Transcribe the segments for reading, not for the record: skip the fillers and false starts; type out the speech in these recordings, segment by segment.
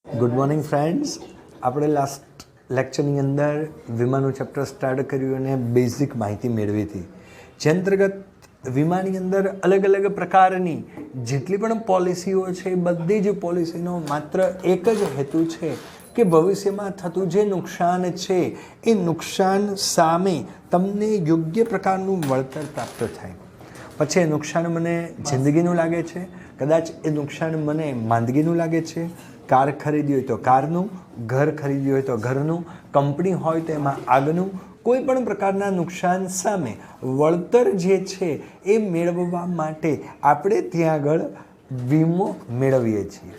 Good morning friends. આપણે last લેક્ચરની અંદર વીમાનું chapter start કર્યું અને બેઝિક માહિતી મેળવી હતી, જે અંતર્ગત વીમાની અંદર અલગ અલગ પ્રકારની જેટલી પણ પોલિસીઓ છે એ બધી જ પોલિસીનો માત્ર એક જ હેતુ છે કે ભવિષ્યમાં થતું જે નુકસાન છે એ નુકસાન સામે તમને યોગ્ય પ્રકારનું વળતર પ્રાપ્ત થાય. પછી એ નુકસાન મને જિંદગીનું લાગે છે, કદાચ એ નુકસાન મને માંદગીનું લાગે છે, કાર ખરીદી હોય તો કારનું, ઘર ખરીદ્યું હોય તો ઘરનું, કંપની હોય તો એમાં આગનું, કોઈ પણ પ્રકારના નુકસાન સામે વળતર જે છે એ મેળવવા માટે આપણે ત્યાં આગળ વીમો મેળવીએ છીએ.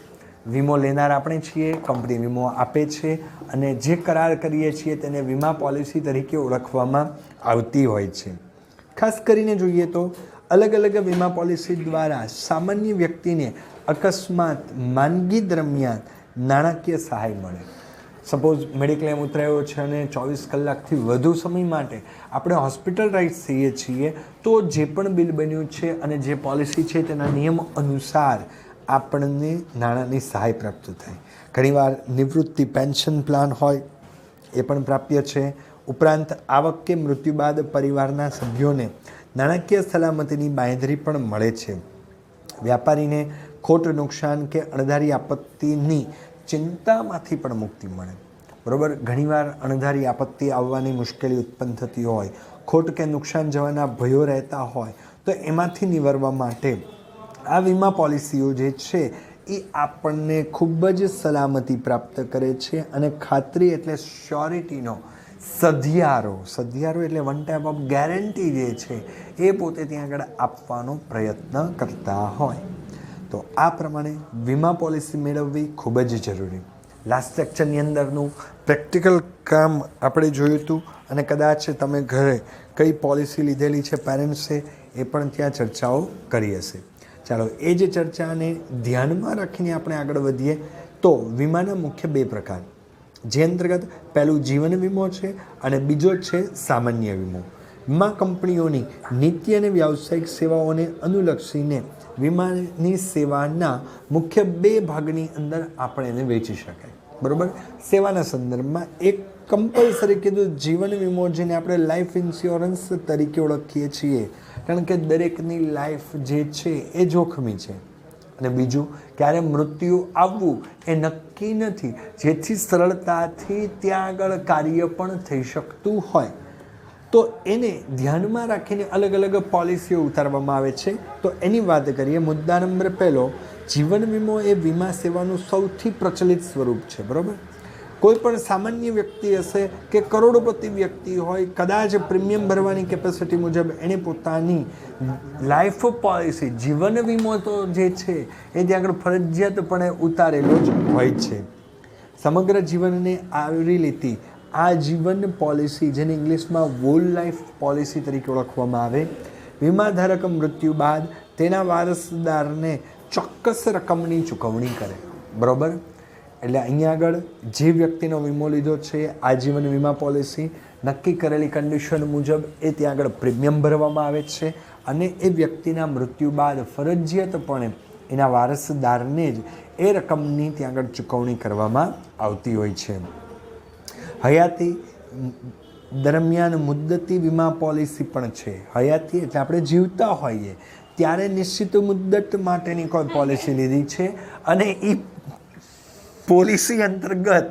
વીમો લેનાર આપણે છીએ, કંપની વીમો આપે છે અને જે કરાર કરીએ છીએ તેને વીમા પોલિસી તરીકે ઓળખવામાં આવતી હોય છે. ખાસ કરીને જોઈએ તો અલગ અલગ વીમા પોલિસી દ્વારા સામાન્ય વ્યક્તિને અકસ્માત માંદગી દરમિયાન નાણાકીય સહાય મળે. સપોઝ મેડિક્લેમ ઉતરાયો છે અને 24 કલાકથી વધુ સમય માટે આપણે હોસ્પિટલાઇઝ થઈએ છીએ તો જે પણ બિલ બન્યું છે અને જે પોલિસી છે તેના નિયમ અનુસાર આપણને નાણાંની સહાય પ્રાપ્ત થાય. ઘણીવાર નિવૃત્તિ પેન્શન પ્લાન હોય એ પણ પ્રાપ્ય છે. ઉપરાંત આવક કે મૃત્યુ બાદ પરિવારના સભ્યોને નાણાકીય સલામતીની બાંયધરી પણ મળે છે. વ્યાપારીને ખોટ, નુકસાન કે અણધારી આપત્તિની ચિંતામાંથી પણ મુક્તિ મળે. બરાબર, ઘણીવાર અણધારી આપત્તિ આવવાની મુશ્કેલી ઉત્પન્ન થતી હોય, ખોટ કે નુકસાન જવાના ભયો રહેતા હોય તો એમાંથી નિવારવા માટે આ વીમા પોલિસીઓ જે છે એ આપણને ખૂબ જ સલામતી પ્રાપ્ત કરે છે અને ખાતરી એટલે શ્યોરિટીનો સધિયારો એટલે વન ટાઈપ ઓફ ગેરંટી જે છે એ પોતે ત્યાં આગળ આપવાનો પ્રયત્ન કરતા હોય. તો આ પ્રમાણે વીમા પોલિસી મેળવવી ખૂબ જ જરૂરી. લાસ્ટ લેક્ચરની અંદરનું પ્રેક્ટિકલ કામ આપણે જોયું હતું અને કદાચ તમે ઘરે કઈ પોલિસી લીધેલી છે પેરેન્ટ્સે એ પણ ત્યાં ચર્ચાઓ કરી હશે. ચાલો એ જ ચર્ચાને ધ્યાનમાં રાખીને આપણે આગળ વધીએ તો વીમાના મુખ્ય બે પ્રકાર, જે અંતર્ગત પહેલું જીવન વીમો છે અને બીજો છે સામાન્ય વીમો. વીમા કંપનીઓની નીતિ અને વ્યાવસાયિક સેવાઓને અનુલક્ષીને વીમાની સેવાના મુખ્ય બે ભાગની અંદર આપણે એને વેચી શકાય. બરાબર, સેવાના સંદર્ભમાં એક કમ્પલસરી કીધું જીવન વીમો, જેને આપણે લાઈફ ઇન્સ્યોરન્સ તરીકે ઓળખીએ છીએ, કારણ કે દરેકની લાઈફ જે છે એ જોખમી છે. અને બીજું, ક્યારે મૃત્યુ આવવું એ નક્કી નથી, જેથી સરળતાથી ત્યાં આગળ કાર્ય પણ થઈ શકતું હોય તો એને ધ્યાનમાં રાખીને અલગ અલગ પોલિસીઓ ઉતારવામાં આવે છે. તો એની વાત કરીએ. મુદ્દા નંબર પહેલો, જીવન વીમો એ વીમા સેવાનું સૌથી પ્રચલિત સ્વરૂપ છે. બરાબર, કોઈ પણ સામાન્ય વ્યક્તિ હશે કે કરોડપતિ વ્યક્તિ હોય, કદાચ પ્રીમિયમ ભરવાની કેપેસિટી મુજબ એણે પોતાની લાઈફ પોલિસી જીવન વીમો તો જે છે એ ત્યાં આગળ ફરજિયાતપણે ઉતારેલો જ હોય છે. સમગ્ર જીવનને આવરી લેતી આ જીવન પોલિસી, જેને ઇંગ્લિશમાં વોલ લાઈફ પોલિસી તરીકે ઓળખવામાં આવે, વીમાધારક મૃત્યુ બાદ તેના વારસદારને ચોક્કસ રકમની ચૂકવણી કરે. બરાબર, એટલે અહીંયા આગળ જે વ્યક્તિનો વીમો લીધો છે આજીવન વીમા પોલિસી, નક્કી કરેલી કન્ડિશન મુજબ એ ત્યાં આગળ પ્રીમિયમ ભરવામાં આવે છે અને એ વ્યક્તિના મૃત્યુ બાદ ફરજિયાતપણે એના વારસદારને જ એ રકમની ત્યાં આગળ ચૂકવણી કરવામાં આવતી હોય છે. હયાતી દરમિયાન મુદ્દતી વીમા પોલિસી પણ છે. હયાતી એટલે આપણે જીવતા હોઈએ ત્યારે નિશ્ચિત મુદ્દત માટેની કોઈ પોલિસી લીધી છે અને એ પોલિસી અંતર્ગત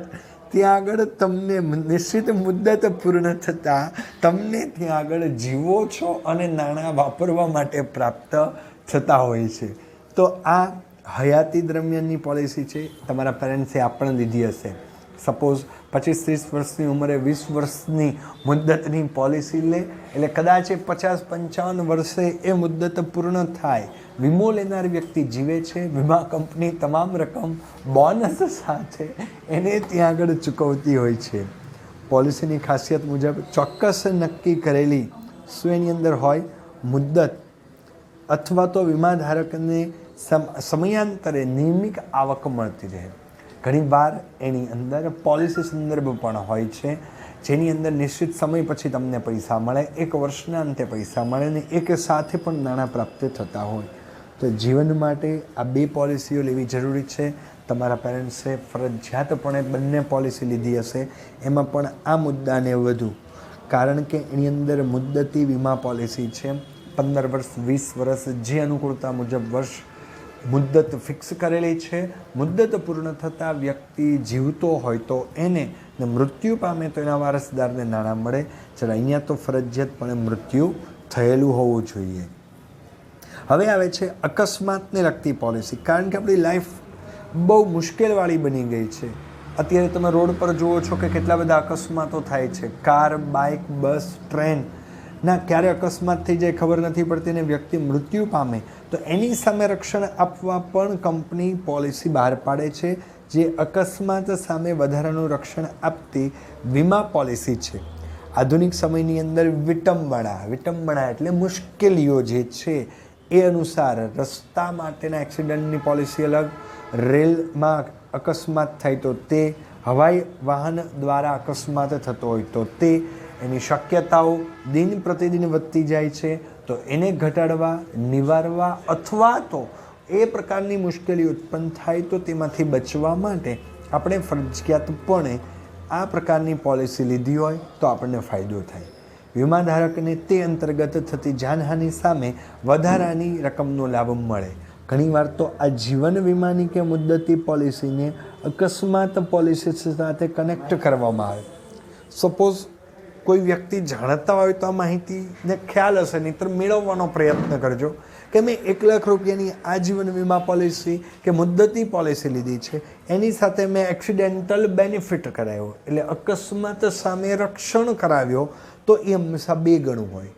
ત્યાં આગળ તમને નિશ્ચિત મુદ્દત પૂર્ણ થતાં તમને ત્યાં આગળ જીવો છો અને નાણાં વાપરવા માટે પ્રાપ્ત થતા હોય છે. તો આ હયાતી દરમિયાનની પોલિસી છે. તમારા પેરેન્ટ્સે આ પણ લીધી હશે. સપોઝ 25-30 વર્ષની ઉંમરે 20 વર્ષની મુદ્દતની પોલિસી લે એટલે કદાચ 50-55 વર્ષે એ મુદ્દત પૂર્ણ થાય, વીમો લેનાર વ્યક્તિ જીવે છે, વીમા કંપની તમામ રકમ બોનસ સાથે એને ત્યાં આગળ ચૂકવતી હોય છે. પોલિસીની ખાસિયત મુજબ ચોક્કસ નક્કી કરેલી શું એની અંદર હોય, મુદ્દત અથવા તો વીમાધારકને સમયાંતરે નિયમિત આવક મળતી રહે. ઘણીવાર એની અંદર પોલિસી સંદર્ભ પણ હોય છે, જેની અંદર નિશ્ચિત સમય પછી તમને પૈસા મળે, 1 વર્ષના અંતે પૈસા મળે અને એક સાથે પણ નાણાં પ્રાપ્ત થતા હોય. તો જીવન માટે આ 2 પોલિસીઓ લેવી જરૂરી છે. તમારા પેરેન્ટ્સે ફરજિયાતપણે બંને પોલિસી લીધી હશે. એમાં પણ આ મુદ્દાને વધુ, કારણ કે એની અંદર મુદ્દતી વીમા પોલિસી છે. 15 વર્ષ, 20 વર્ષ, જે અનુકૂળતા મુજબ વર્ષ મુદ્દત ફિક્સ કરેલી છે. મુદ્દત પૂર્ણ થતાં વ્યક્તિ જીવતો હોય તો એને, ને મૃત્યુ પામે તો એના વારસદારને નાણાં મળે. જ્યારે અહીંયા તો ફરજિયાતપણે મૃત્યુ થયેલું હોવું જોઈએ. હવે આવે છે અકસ્માતને લગતી પોલિસી. કારણ કે આપણી લાઈફ બહુ મુશ્કેલવાળી બની ગઈ છે. અત્યારે તમે રોડ પર જુઓ છો કે કેટલા બધા અકસ્માતો થાય છે. કાર, બાઇક, બસ, ટ્રેન ના ક્યારે અકસ્માત થઈ જાય ખબર નથી પડતી અને વ્યક્તિ મૃત્યુ પામે તો એની સામે રક્ષણ આપવા પણ કંપની પોલિસી બહાર પાડે છે, જે અકસ્માત સામે વધારાનું રક્ષણ આપતી વીમા પોલિસી છે. આધુનિક સમયની અંદર વિટંબણા એટલે મુશ્કેલીઓ જે છે એ અનુસાર રસ્તા માટેના એક્સિડન્ટની પોલિસી અલગ, રેલમાં અકસ્માત થાય તો તે, હવાઈ વાહન દ્વારા અકસ્માત થતો હોય તો તે, એની શક્યતાઓ દિન પ્રતિદિન વધતી જાય છે. તો એને ઘટાડવા, નિવારવા અથવા તો એ પ્રકારની મુશ્કેલી ઉત્પન્ન થાય તો તેમાંથી બચવા માટે આપણે ફરજિયાતપણે આ પ્રકારની પોલિસી લીધી હોય તો આપણને ફાયદો થાય. વીમાધારકને તે અંતર્ગત થતી જાનહાનિ સામે વધારાની રકમનો લાભ મળે. ઘણીવાર તો આ જીવન વીમાની કે મુદ્દતી પોલિસીને અકસ્માત પોલિસી સાથે કનેક્ટ કરવામાં આવે. સપોઝ કોઈ વ્યક્તિ જાણતા હોય તો આ માહિતીને ખ્યાલ હશે, નહીંતર મેળવવાનો પ્રયત્ન કરજો કે મેં 1 લાખ રૂપિયાની આજીવન વીમા પોલિસી કે મુદ્દતી પોલિસી લીધી છે, એની સાથે મેં એક્સિડેન્ટલ બેનિફિટ કરાવ્યો, એટલે અકસ્માત સામે રક્ષણ કરાવ્યો, તો એ હંમેશા 2 ગણું હોય.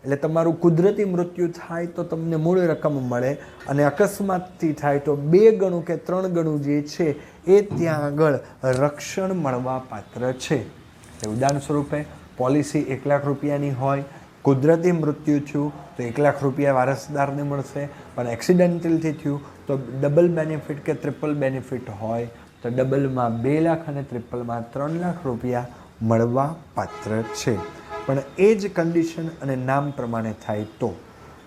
એટલે તમારું કુદરતી મૃત્યુ થાય તો તમને મૂળ રકમ મળે, અને અકસ્માતથી થાય તો 2 ગણું કે 3 ગણું જે છે એ ત્યાં આગળ રક્ષણ મળવા પાત્ર છે. ઉદાહરણ સ્વરૂપે પોલિસી 1 લાખ રૂપિયાની હોય, કુદરતી મૃત્યુ થયું તો 1 લાખ રૂપિયા વારસદારને મળશે, પણ એક્સિડન્ટલથી થયું તો ડબલ બેનિફિટ કે ટ્રિપલ બેનિફિટ હોય તો ડબલમાં 2 લાખ અને ટ્રિપલમાં 3 લાખ રૂપિયા મળવા પાત્ર છે. પણ એ જ કન્ડિશન અને નામ પ્રમાણે થાય તો.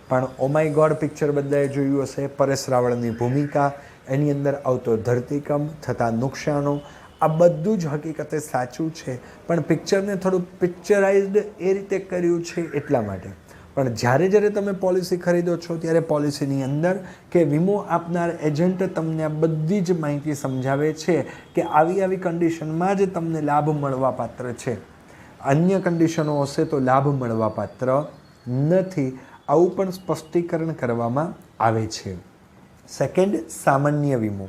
પણ ઓ માય ગોડ પિક્ચર બધાએ જોયું હશે, પરેશ રાવળની ભૂમિકા, એની અંદર આવતો ધરતીકંપ, થતા નુકસાનો, આ બધું જ હકીકતે સાચું છે, પણ પિક્ચરને થોડું પિક્ચરાઇઝડ એ રીતે કર્યું છે એટલા માટે. પણ જ્યારે તમે પોલિસી ખરીદો છો ત્યારે પોલિસીની અંદર કે વીમો આપનાર એજન્ટ તમને આ બધી જ માહિતી સમજાવે છે કે આવી કન્ડિશનમાં જ તમને લાભ મળવા પાત્ર છે, અન્ય કન્ડિશનો હશે તો લાભ મળવા પાત્ર નથી. આવું પણ સ્પષ્ટીકરણ કરવામાં આવે છે. સેકન્ડ, સામાન્ય વીમો,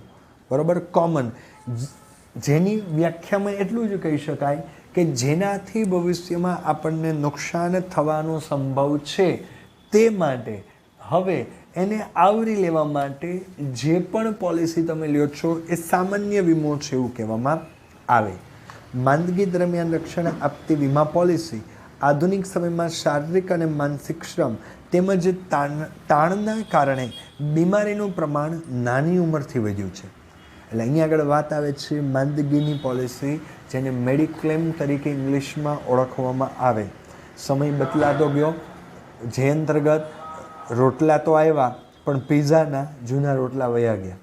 બરાબર, કોમન, જેની વ્યાખ્યામાં એટલું જ કહી શકાય કે જેનાથી ભવિષ્યમાં આપણને નુકસાન થવાનો સંભવ છે, તે માટે હવે એને આવરી લેવા માટે જે પણ પોલિસી તમે લ્યો છો એ સામાન્ય વીમો છે એવું કહેવામાં આવે. માંદગી દરમિયાન રક્ષણ આપતી વીમા પોલિસી આધુનિક સમયમાં શારીરિક અને માનસિક શ્રમ તેમજ તાણના કારણે બીમારીનું પ્રમાણ નાની ઉંમરથી વધ્યું છે. એટલે અહીંયા આગળ વાત આવે છે માંદગીની પોલિસી, જેને મેડિક્લેમ તરીકે ઇંગ્લિશમાં ઓળખવામાં આવે. સમય બદલાતો ગયો, જે અંતર્ગત રોટલા તો આવ્યા પણ પિઝાના જૂના રોટલા વયા ગયા,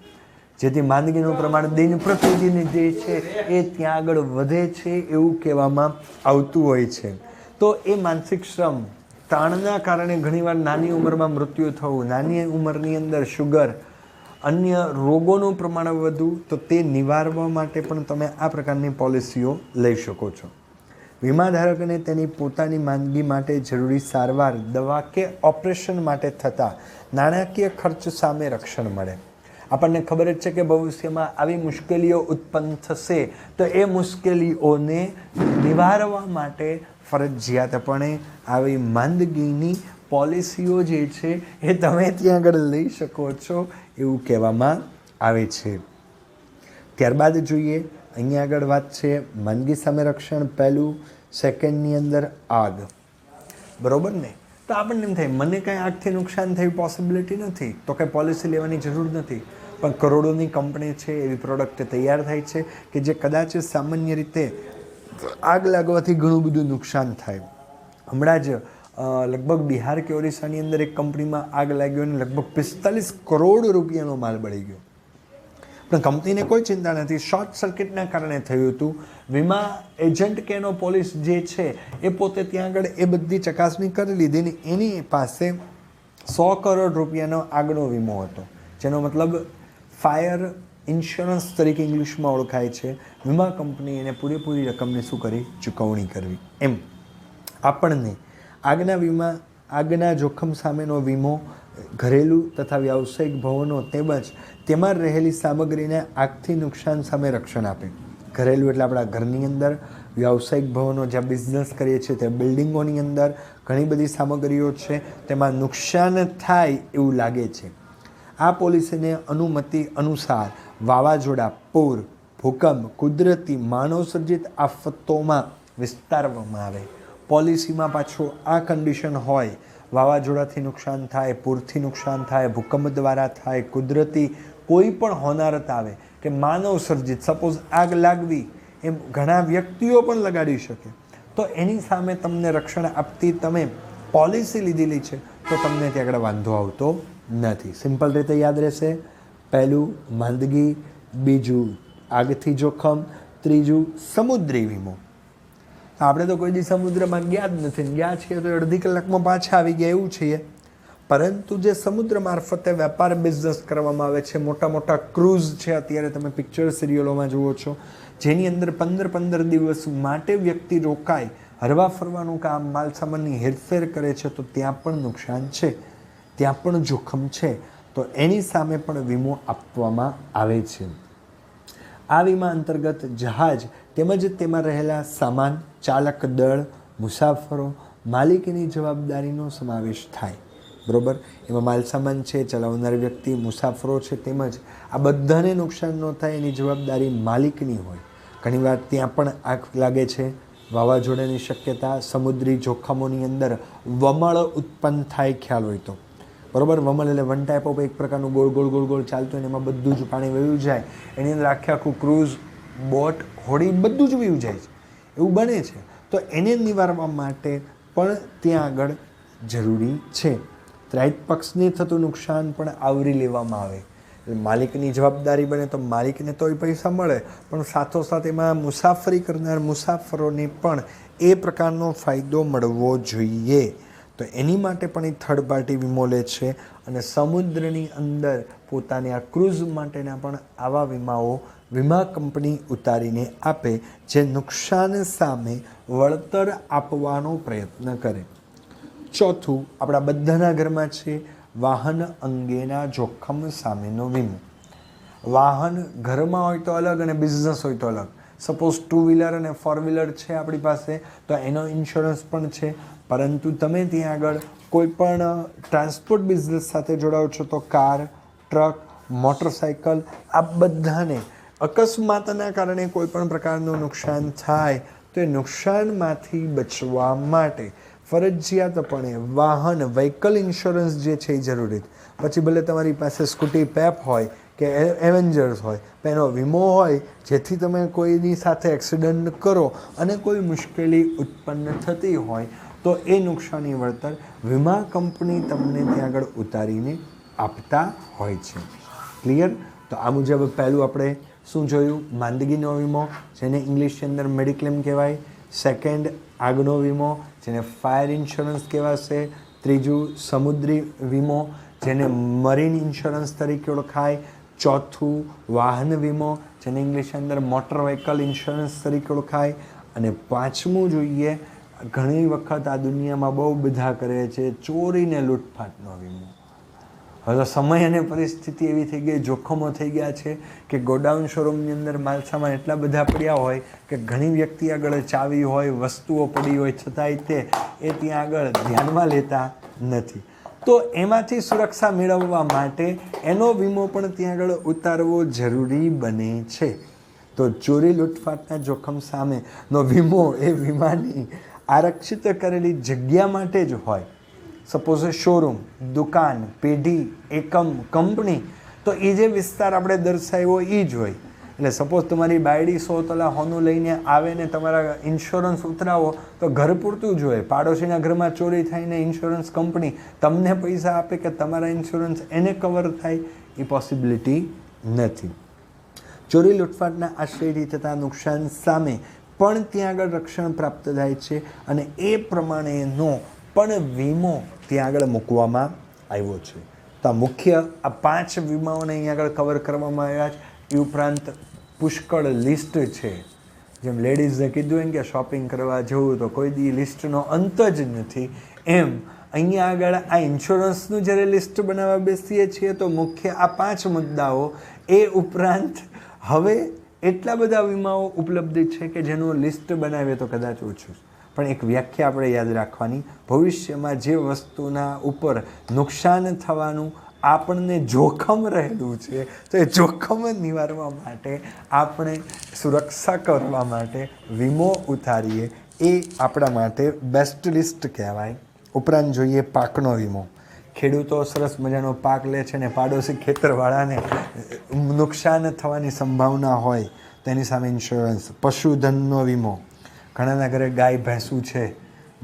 જેથી માંદગીનું પ્રમાણ દિન પ્રતિદિન જે છે એ ત્યાં આગળ વધે છે એવું કહેવામાં આવતું હોય છે. તો એ માનસિક શ્રમ, તાણના કારણે ઘણીવાર નાની ઉંમરમાં મૃત્યુ થવું, નાની ઉંમરની અંદર શુગર, અન્ય રોગોનું પ્રમાણ વધુ, તો તે નિવારવા માટે પણ તમે આ પ્રકારની પોલિસીઓ લઈ શકો છો. વીમાધારકને તેની પોતાની માંદગી માટે જરૂરી સારવાર, દવા કે ઓપરેશન માટે થતા નાણાકીય ખર્ચ સામે રક્ષણ મળે. આપણને ખબર જ છે કે ભવિષ્યમાં આવી મુશ્કેલીઓ ઉત્પન્ન થશે તો એ મુશ્કેલીઓને નિવારવા માટે ફરજિયાતપણે આવી માંદગીની પોલિસીઓ જે છે એ તમે ત્યાં આગળ લઈ શકો છો એવું કહેવામાં આવે છે. ત્યારબાદ જોઈએ, અહીંયા આગળ વાત છે માંદગી સામે રક્ષણ પહેલું, સેકન્ડની અંદર આગ, બરાબર ને? તો આપણને એમ થાય મને કાંઈ આગથી નુકસાન થયું પોસિબિલિટી નથી, તો કંઈ પોલિસી લેવાની જરૂર નથી. પણ કરોડોની કંપની છે, એવી પ્રોડક્ટ તૈયાર થાય છે કે જે કદાચ સામાન્ય રીતે આગ લાગવાથી ઘણું બધું નુકસાન થાય. હમણાં જ લગભગ બિહાર કે ઓરિસ્સાની અંદર એક કંપનીમાં આગ લાગ્યો અને લગભગ 45 કરોડ રૂપિયાનો માલ બળી ગયો. પણ કંપનીને કોઈ ચિંતા નથી, શોર્ટ સર્કિટના કારણે થયું હતું. વીમા એજન્ટ કે એનો પોલીસ જે છે એ પોતે ત્યાં આગળ એ બધી ચકાસણી કરી લીધી ને એની પાસે 100 કરોડ રૂપિયાનો આગનો વીમો હતો, જેનો મતલબ ફાયર ઇન્સ્યોરન્સ તરીકે ઇંગ્લિશમાં ઓળખાય છે. વીમા કંપની એને પૂરેપૂરી રકમની શું કરી ચૂકવણી કરવી. એમ આપણને આગના જોખમ સામેનો વીમો ઘરેલું તથા વ્યાવસાયિક ભવનો તેમજ તેમાં રહેલી સામગ્રીને આગથી નુકસાન સામે રક્ષણ આપે. ઘરેલું એટલે આપણા ઘરની અંદર, વ્યાવસાયિક ભવનો જ્યાં બિઝનેસ કરીએ છીએ તે બિલ્ડિંગોની અંદર ઘણી બધી સામગ્રીઓ છે, તેમાં નુકસાન થાય એવું લાગે છે. આ પોલિસીને અનુમતિ અનુસાર વાવાઝોડા, પૂર, ભૂકંપ, કુદરતી માનવસર્જિત આફતોમાં વિસ્તારવામાં આવે. પોલિસીમાં પાછું આ કન્ડિશન હોય, વાવાઝોડાથી નુકસાન થાય, પૂરથી નુકસાન થાય, ભૂકંપ દ્વારા થાય, કુદરતી કોઈ પણ હોનારત આવે કે માનવ સર્જિત, સપોઝ આગ લાગવી એમ ઘણા વ્યક્તિઓ પણ લગાડી શકે, તો એની સામે તમને રક્ષણ આપતી તમે પોલિસી લીધેલી છે તો તમને ત્યાં આગળ વાંધો આવતો નથી. સિમ્પલ રીતે યાદ રહેશે. પહેલું માંદગી, બીજું આગથી જોખમ, ત્રીજું સમુદ્રી વીમો. આપણે તો કોઈ દી સમુદ્રમાં ગયા જ નથી, ગયા છીએ તો અડધી કલાકમાં પાછા આવી ગયા એવું છીએ. પરંતુ જે સમુદ્ર મારફતે વેપાર બિઝનેસ કરવામાં આવે છે, મોટા મોટા ક્રૂઝ છે, અત્યારે તમે પિક્ચર સિરિયલોમાં જુઓ છો, જેની અંદર 15-15 દિવસ માટે વ્યક્તિ રોકાય, હરવા ફરવાનું કામ, માલ સામાનની હેરફેર કરે છે, તો ત્યાં પણ નુકસાન છે, ત્યાં પણ જોખમ છે, તો એની સામે પણ વીમો આપવામાં આવે છે. આ વીમા અંતર્ગત જહાજ તેમજ તેમાં રહેલા સામાન, ચાલક દળ, મુસાફરો, માલિકીની જવાબદારીનો સમાવેશ થાય. બરાબર? એમાં માલ સામાન છે, ચલાવનાર વ્યક્તિ, મુસાફરો છે, તેમજ આ બધાને નુકસાન ન થાય એની જવાબદારી માલિકની હોય. ઘણીવાર ત્યાં પણ આગ લાગે છે, વાવાઝોડાની શક્યતા, સમુદ્રી જોખમોની અંદર વમળ ઉત્પન્ન થાય, ખ્યાલ હોય તો. બરાબર? વમળ એટલે વન ટાઈપ ઓફ એક પ્રકારનું ગોળ ગોળ ગોળ ગોળ ચાલતું હોય, એમાં બધું જ પાણી વયું જાય, એની અંદર આખું ક્રૂઝ, બોટ, હોડી બધું જ વયું જાય છે, એવું બને છે. તો એને નિવારવા માટે પણ ત્યાં આગળ જરૂરી છે. ત્રાહિત પક્ષને થતું નુકસાન પણ આવરી લેવામાં આવે. એટલે માલિકની જવાબદારી બને તો માલિકને તોય પૈસા મળે, પણ સાથોસાથ એમાં મુસાફરી કરનાર મુસાફરોને પણ એ પ્રકારનો ફાયદો મળવો જોઈએ. તો એની માટે પણ એ થર્ડ પાર્ટી વીમો લે છે. અને સમુદ્રની અંદર પોતાની આ ક્રૂઝ માટેના પણ આવા વીમાઓ વીમા કંપની ઉતારીને આપે, જે નુકસાન સામે વળતર આપવાનો પ્રયત્ન કરે. ચોથું આપણા બધાના ઘરમાં છે વાહન અંગેના જોખમ સામેનો વીમો. વાહન ઘરમાં હોય તો અલગ અને બિઝનેસ હોય તો અલગ. સપોઝ 2 વ્હીલર અને 4 વ્હીલર છે આપણી પાસે, તો એનો ઇન્સ્યોરન્સ પણ છે. પરંતુ તમે ત્યાં આગળ કોઈ પણ ટ્રાન્સપોર્ટ બિઝનેસ સાથે જોડાઓ છો તો કાર, ટ્રક, મોટરસાઇકલ, આ બધાને અકસ્માતના કારણે કોઈ પણ પ્રકારનું નુકસાન થાય તો એ નુકસાનમાંથી બચવા માટે ફરજિયાતપણે વાહન વ્હીકલ ઇન્સ્યોરન્સ જે છે એ જરૂરી. પછી ભલે તમારી પાસે સ્કૂટી પેપ હોય કે એવેન્જર્સ હોય, તો એનો વીમો હોય, જેથી તમે કોઈની સાથે એક્સિડન્ટ કરો અને કોઈ મુશ્કેલી ઉત્પન્ન થતી હોય તો એ નુકસાની વળતર વીમા કંપની તમને ત્યાં આગળ ઉતારીને આપતા હોય છે. ક્લિયર? તો આ મુજબ પહેલું આપણે શું જોયું? માંદગીનો વીમો, જેને ઇંગ્લિશની અંદર મેડિક્લેમ કહેવાય. સેકન્ડ આગનો વીમો, જેને ફાયર ઇન્સ્યોરન્સ કહેવાશે. ત્રીજું સમુદ્રી વીમો, જેને મરીન ઇન્સ્યોરન્સ તરીકે ઓળખાય. ચોથું વાહન વીમો, જેને ઇંગ્લિશની અંદર મોટર વ્હીકલ ઇન્સ્યોરન્સ તરીકે ઓળખાય. અને પાંચમું જોઈએ, ઘણી વખત આ દુનિયામાં બહુ બધા કરે છે, ચોરીને લૂંટફાટનો વીમો. હવે સમય અને પરિસ્થિતિ એવી થઈ ગઈ, જોખમો થઈ ગયા છે કે ગોડાઉન શોરૂમની અંદર માલસામાન એટલા બધા પડ્યા હોય કે ઘણી વ્યક્તિ આગળ ચાવી હોય, વસ્તુઓ પડી હોય, છતાંય તે ત્યાં આગળ ધ્યાનમાં લેતા નથી. તો એમાંથી સુરક્ષા મેળવવા માટે એનો વીમો પણ ત્યાં આગળ ઉતારવો જરૂરી બને છે. તો ચોરી લૂંટફાટના જોખમ સામેનો વીમો એ વીમાની આરક્ષિત કરેલી જગ્યા માટે જ હોય. સપોઝ શોરૂમ, દુકાન, પેઢી, એકમ, કંપની, તો એ જે વિસ્તાર આપણે દર્શાવ્યો એ જ હોય. એટલે સપોઝ તમારી બાયડી 100 તોલા હોનું લઈને આવે ને તમારા ઇન્સ્યોરન્સ ઉતરાવો તો ઘર પૂરતું જ હોય. પાડોશીના ઘરમાં ચોરી થઈને ઇન્સ્યોરન્સ કંપની તમને પૈસા આપે કે તમારા ઇન્સ્યોરન્સ એને કવર થાય, એ પોસિબિલિટી નથી. ચોરી લૂંટફાટના આશ્રયથી થતા નુકસાન સામે પણ ત્યાં આગળ રક્ષણ પ્રાપ્ત થાય છે અને એ પ્રમાણેનો પણ વીમો ત્યાં આગળ મૂકવામાં આવ્યો છે. તો આ મુખ્ય આ 5 વીમાઓને અહીંયા આગળ કવર કરવામાં આવ્યા છે. એ ઉપરાંત પુષ્કળ લિસ્ટ છે. જેમ લેડીઝને કીધું એમ કે શોપિંગ કરવા જવું તો કોઈ દી લિસ્ટનો અંત જ નથી, એમ અહીંયા આગળ આ ઇન્સ્યોરન્સનું જ્યારે લિસ્ટ બનાવવા બેસીએ છીએ તો મુખ્ય આ 5 મુદ્દાઓ, એ ઉપરાંત હવે એટલા બધા વીમાઓ ઉપલબ્ધ છે કે જેનું લિસ્ટ બનાવીએ તો કદાચ ઓછું, પણ એક વ્યાખ્યા આપણે યાદ રાખવાની, ભવિષ્યમાં જે વસ્તુના ઉપર નુકસાન થવાનું આપણને જોખમ રહેલું છે તો એ જોખમ નિવારવા માટે આપણે સુરક્ષા કરવા માટે વીમો ઉતારીએ, એ આપણા માટે બેસ્ટ લિસ્ટ કહેવાય. ઉપરાંત જોઈએ પાકનો વીમો. ખેડૂતો સરસ મજાનો પાક લે છે ને પાડોશી ખેતરવાળાને નુકસાન થવાની સંભાવના હોય તેની સામે ઇન્સ્યોરન્સ. પશુધનનો વીમો. ઘણાના ઘરે ગાય ભેંસું છે,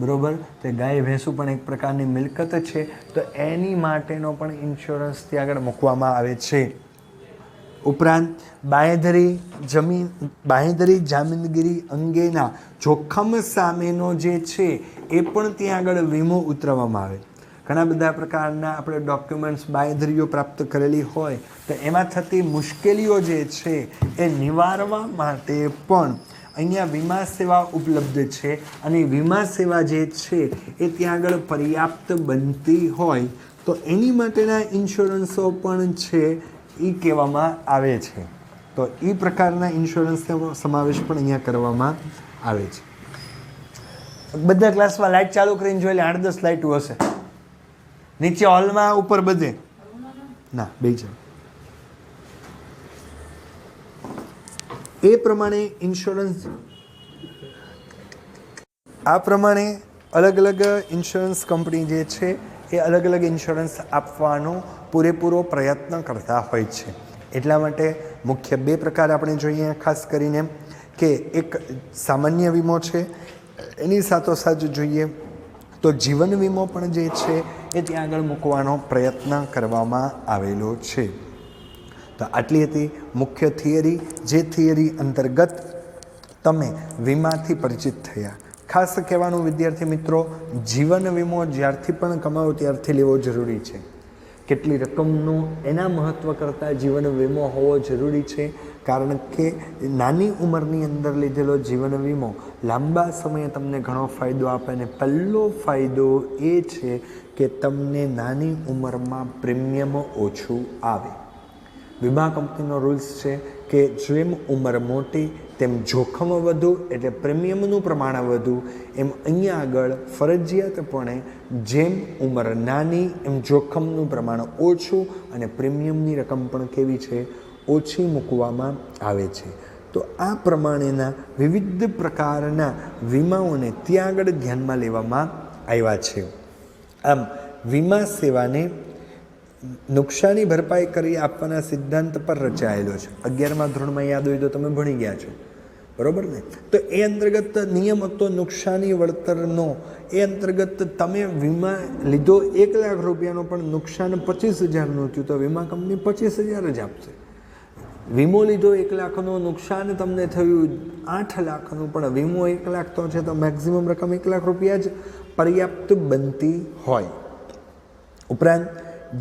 બરાબર, તે ગાય ભેંસું પણ એક પ્રકારની મિલકત છે, તો એની માટેનો પણ ઇન્સ્યોરન્સ ત્યાં આગળ મૂકવામાં આવે છે. ઉપરાંત બાંહેધરી જામીનગીરી અંગેના જોખમ સામેનો જે છે એ પણ ત્યાં આગળ વીમો ઉતરવામાં આવે. ઘણા બધા પ્રકારના આપણે ડોક્યુમેન્ટ્સ બાંહેધરીઓ પ્રાપ્ત કરેલી હોય તો એમાં થતી મુશ્કેલીઓ જે છે એ નિવારવા માટે પણ અહીંયા વીમા સેવા ઉપલબ્ધ છે અને વીમા સેવા જે છે એ ત્યાં આગળ પર્યાપ્ત બનતી હોય તો એની માટેના ઇન્સ્યોરન્સો પણ છે એ કહેવામાં આવે છે. તો એ પ્રકારના ઇન્સ્યોરન્સનો સમાવેશ પણ અહીંયા કરવામાં આવે છે. બધા ક્લાસમાં લાઇટ ચાલુ કરીને જોઈ લે, 8-10 લાઇટો હશે નીચે હોલમાં, ઉપર બધે ના બે છે. એ પ્રમાણે ઇન્સ્યોરન્સ, આ પ્રમાણે અલગ અલગ ઇન્સ્યોરન્સ કંપની જે છે એ અલગ અલગ ઇન્સ્યોરન્સ આપવાનો પૂરેપૂરો પ્રયત્ન કરતા હોય છે. એટલા માટે મુખ્ય 2 પ્રકાર આપણે જોઈએ ખાસ કરીને, કે એક સામાન્ય વીમો છે, એની સાથોસાથ જોઈએ તો જીવન વીમો પણ જે છે એ ત્યાં આગળ મૂકવાનો પ્રયત્ન કરવામાં આવેલો છે. તો આટલી હતી મુખ્ય થિયરી, જે થિયરી અંતર્ગત તમે વીમાથી પરિચિત થયા. ખાસ કહેવાનું વિદ્યાર્થી મિત્રો, જીવન વીમો જ્યારથી પણ કમાવો ત્યારથી લેવો જરૂરી છે. કેટલી રકમનો એના મહત્ત્વ કરતાં જીવન વીમો હોવો જરૂરી છે, કારણ કે નાની ઉંમરની અંદર લીધેલો જીવન વીમો લાંબા સમયે તમને ઘણો ફાયદો આપે. અને પહેલો ફાયદો એ છે કે તમને નાની ઉંમરમાં પ્રીમિયમ ઓછું આવે. વીમા કંપનીનો રૂલ્સ છે કે જેમ ઉંમર મોટી તેમ જોખમ વધુ, એટલે પ્રીમિયમનું પ્રમાણ વધુ. એમ અહીંયા આગળ ફરજિયાતપણે જેમ ઉંમર નાની એમ જોખમનું પ્રમાણ ઓછું અને પ્રીમિયમની રકમ પણ કેવી છે, ઓછી મૂકવામાં આવે છે. તો આ પ્રમાણેના વિવિધ પ્રકારના વીમાઓને ત્યાં આગળ ધ્યાનમાં લેવામાં આવ્યા છે. આમ વીમા સેવાને નુકસાની ભરપાઈ કરી આપવાના સિદ્ધાંત પર રચાયેલો છે. 11મા ધોરણમાં યાદ હોય તો તમે ભણી ગયા છો, બરાબર ને? તો એ અંતર્ગત નિયમ હતો નુકસાની વળતરનો. એ અંતર્ગત તમે વીમા લીધો 1 લાખ રૂપિયાનો પણ નુકસાન 25,000નું થયું તો વીમા કંપની 25,000 જ આપશે. વીમો લીધો 1 લાખનો, નુકસાન તમને થયું 8 લાખનું, પણ વીમો 1 લાખ તો છે તો મેક્સિમમ રકમ 1 લાખ રૂપિયા જ પર્યાપ્ત બનતી હોય. ઉપરાંત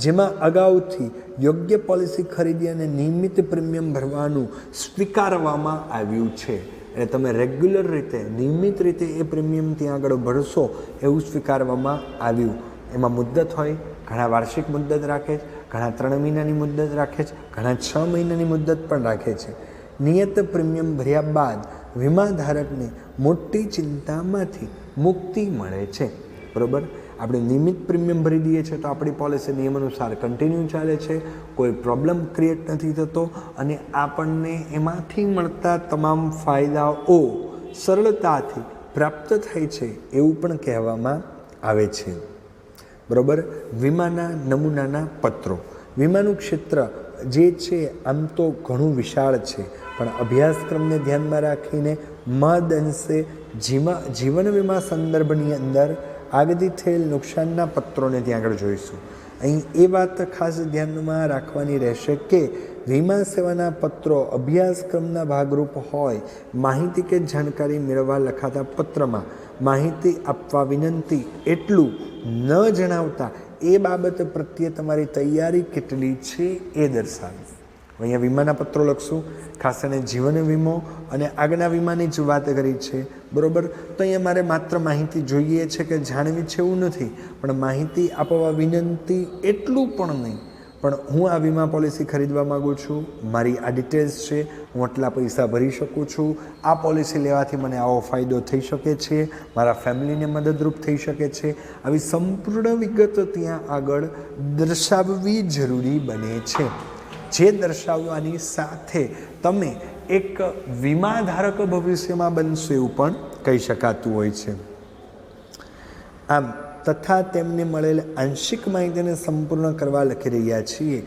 જેમાં અગાઉથી યોગ્ય પોલિસી ખરીદી અને નિયમિત પ્રીમિયમ ભરવાનું સ્વીકારવામાં આવ્યું છે. એટલે તમે રેગ્યુલર રીતે, નિયમિત રીતે એ પ્રીમિયમ ત્યાં આગળ ભરશો એવું સ્વીકારવામાં આવ્યું. એમાં મુદ્દત હોય, ઘણા વાર્ષિક મુદ્દત રાખે છે, ઘણા 3 મહિનાની મુદ્દત રાખે છે, ઘણા 6 મહિનાની મુદ્દત પણ રાખે છે. નિયત પ્રીમિયમ ભર્યા બાદ વીમાધારકને મોટી ચિંતામાંથી મુક્તિ મળે છે, બરાબર? આપણે નિયમિત પ્રીમિયમ ભરી દઈએ છીએ તો આપણી પોલિસી નિયમ અનુસાર કન્ટિન્યુ ચાલે છે, કોઈ પ્રોબ્લેમ ક્રિએટ નથી થતો અને આપણને એમાંથી મળતા તમામ ફાયદાઓ સરળતાથી પ્રાપ્ત થાય છે એવું પણ કહેવામાં આવે છે, બરાબર? વીમાના નમૂનાના પત્રો. વીમાનું ક્ષેત્ર જે છે આમ તો ઘણું વિશાળ છે, પણ અભ્યાસક્રમને ધ્યાનમાં રાખીને મહદ અંશે જીવન વીમા સંદર્ભની અંદર આગથી થયેલ નુકસાનના પત્રોને ત્યાં આગળ જોઈશું. અહીં એ વાત ખાસ ધ્યાનમાં રાખવાની રહેશે કે વીમા સેવાના પત્રો અભ્યાસક્રમના ભાગરૂપ હોય. માહિતી કે જાણકારી મેળવવા લખાતા પત્રમાં માહિતી આપવા વિનંતી એટલું ન જણાવતા એ બાબત પ્રત્યે તમારી તૈયારી કેટલી છે એ દર્શાવી. અહીંયા વીમાના પત્રો લખશું, ખાસ કરીને જીવન વીમો અને આગના વીમાની જ વાત કરી છે, બરાબર. તો અહીંયા મારે માત્ર માહિતી જોઈએ છે કે જાણવી છે એવું નથી, પણ માહિતી આપવા વિનંતી એટલું પણ નહીં. પણ હું આ વીમા પોલિસી ખરીદવા માગું છું, મારી આ ડિટેલ્સ છે, હું આટલા પૈસા ભરી શકું છું, આ પોલિસી લેવાથી મને આવો ફાયદો થઈ શકે છે, મારા ફેમિલીને મદદરૂપ થઈ શકે છે, આવી સંપૂર્ણ વિગત ત્યાં આગળ દર્શાવવી જરૂરી બને છે. જે દર્શાવવાની સાથે તમે એક વીમાધારક ભવિષ્યમાં બનશો એવું પણ કહી શકાતું હોય છે. આમ તથા તેમને મળેલ આંશિક માહિતીને સંપૂર્ણ કરવા લખી રહ્યા છીએ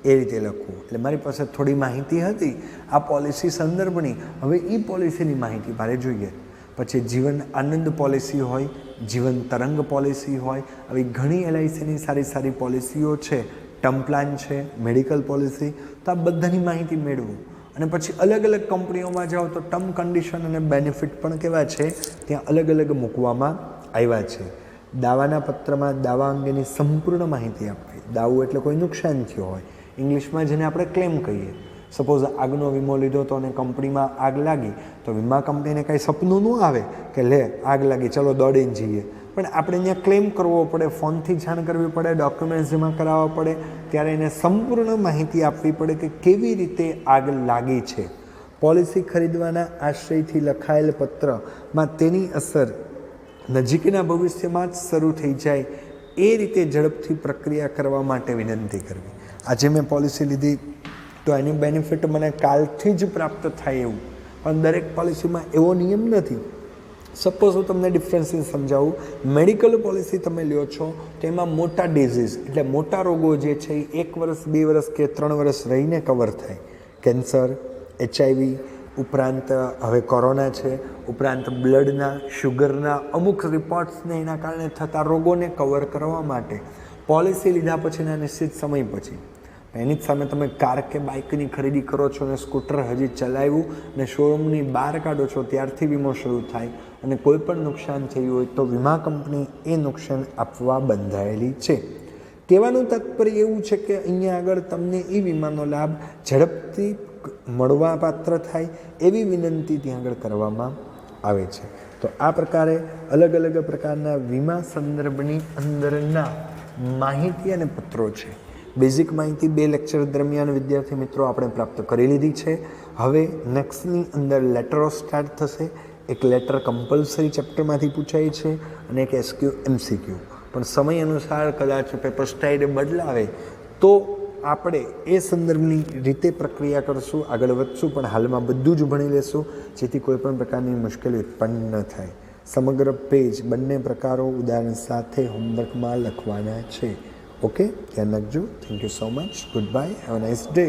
એ રીતે લખવું. એટલે મારી પાસે થોડી માહિતી હતી આ પોલિસી સંદર્ભની, હવે એ પોલિસીની માહિતી મારે જોઈએ. પછી જીવન આનંદ પોલિસી હોય, જીવન તરંગ પોલિસી હોય, આવી ઘણી LICની સારી સારી પોલિસીઓ છે, ટર્મ પ્લાન છે, મેડિકલ પોલિસી, તો આ બધાની માહિતી મેળવું. અને પછી અલગ અલગ કંપનીઓમાં જાઓ તો ટર્મ કન્ડિશન અને બેનિફિટ પણ કેવા છે ત્યાં અલગ અલગ મૂકવામાં આવ્યા છે. દાવાના પત્રમાં દાવા અંગેની સંપૂર્ણ માહિતી આપવી. દાવો એટલે કોઈ નુકસાન થયું હોય, ઇંગ્લિશમાં જેને આપણે ક્લેમ કહીએ. સપોઝ આગનો વીમો લીધો તો અને કંપનીમાં આગ લાગી તો વીમા કંપનીને કાંઈ સપનું ન આવે કે લે આગ લાગી ચલો દોડીને જઈએ, પણ આપણે અહીંયા ક્લેમ કરવો પડે, ફોનથી જાણ કરવી પડે, ડોક્યુમેન્ટ્સ જમા કરાવવા પડે, ત્યારે એને સંપૂર્ણ માહિતી આપવી પડે કે કેવી રીતે આગ લાગી છે. પોલિસી ખરીદવાના આશ્રયથી લખાયેલ પત્રમાં તેની અસર નજીકના ભવિષ્યમાં જ શરૂ થઈ જાય એ રીતે ઝડપથી પ્રક્રિયા કરવા માટે વિનંતી કરવી. આજે મેં પોલિસી લીધી તો એની બેનિફિટ મને કાલથી જ પ્રાપ્ત થાય એવું, પણ દરેક પોલિસીમાં એવો નિયમ નથી. સપોઝ હું તમને ડિફરન્સીસ સમજાવું. મેડિકલ પોલિસી તમે લ્યો છો તો એમાં મોટા ડિઝીઝ એટલે મોટા રોગો જે છે એ 1 વર્ષ 2 વર્ષ કે 3 વર્ષ રહીને કવર થાય. કેન્સર, HIV, ઉપરાંત હવે કોરોના છે, ઉપરાંત બ્લડના, શુગરના અમુક રિપોર્ટ્સને એના કારણે થતા રોગોને કવર કરવા માટે પોલિસી લીધા પછીના નિશ્ચિત સમય પછી એની જ સામે તમે કાર કે બાઇકની ખરીદી કરો છો અને સ્કૂટર હજી ચલાવ્યું અને શોરૂમની બહાર કાઢો છો ત્યારથી વીમો શરૂ થાય અને કોઈ પણ નુકસાન થયું હોય તો વીમા કંપની એ નુકસાન આપવા બંધાયેલી છે. કહેવાનું તાત્પર્ય એવું છે કે અહીંયા આગળ તમને એ વીમાનો લાભ ઝડપથી મળવા પાત્ર થાય એવી વિનંતી ત્યાં આગળ કરવામાં આવે છે. તો આ પ્રકારે અલગ અલગ પ્રકારના વીમા સંદર્ભની અંદરના માહિતી અને પત્રો છે. બેઝિક માહિતી 2 લેક્ચર દરમિયાન વિદ્યાર્થી મિત્રો આપણે પ્રાપ્ત કરી લીધી છે. હવે નેક્સ્ટની અંદર લેટરો સ્ટાર્ટ થશે. એક લેટર કમ્પલસરી ચેપ્ટરમાંથી પૂછાય છે અને એક SQ MCQ, પણ સમય અનુસાર કદાચ પેપર સ્ટાઇલ બદલાવે તો આપણે એ સંદર્ભની રીતે પ્રક્રિયા કરશું, આગળ વધશું, પણ હાલમાં બધું જ ભણી લેશું જેથી કોઈ પણ પ્રકારની મુશ્કેલી ઉત્પન્ન ન થાય. સમગ્ર પેજ બંને પ્રકારો ઉદાહરણ સાથે હોમવર્કમાં લખવાના છે. ઓકે, ધ્યાન રાખજો. Thank you so much. Good bye. Have a nice day.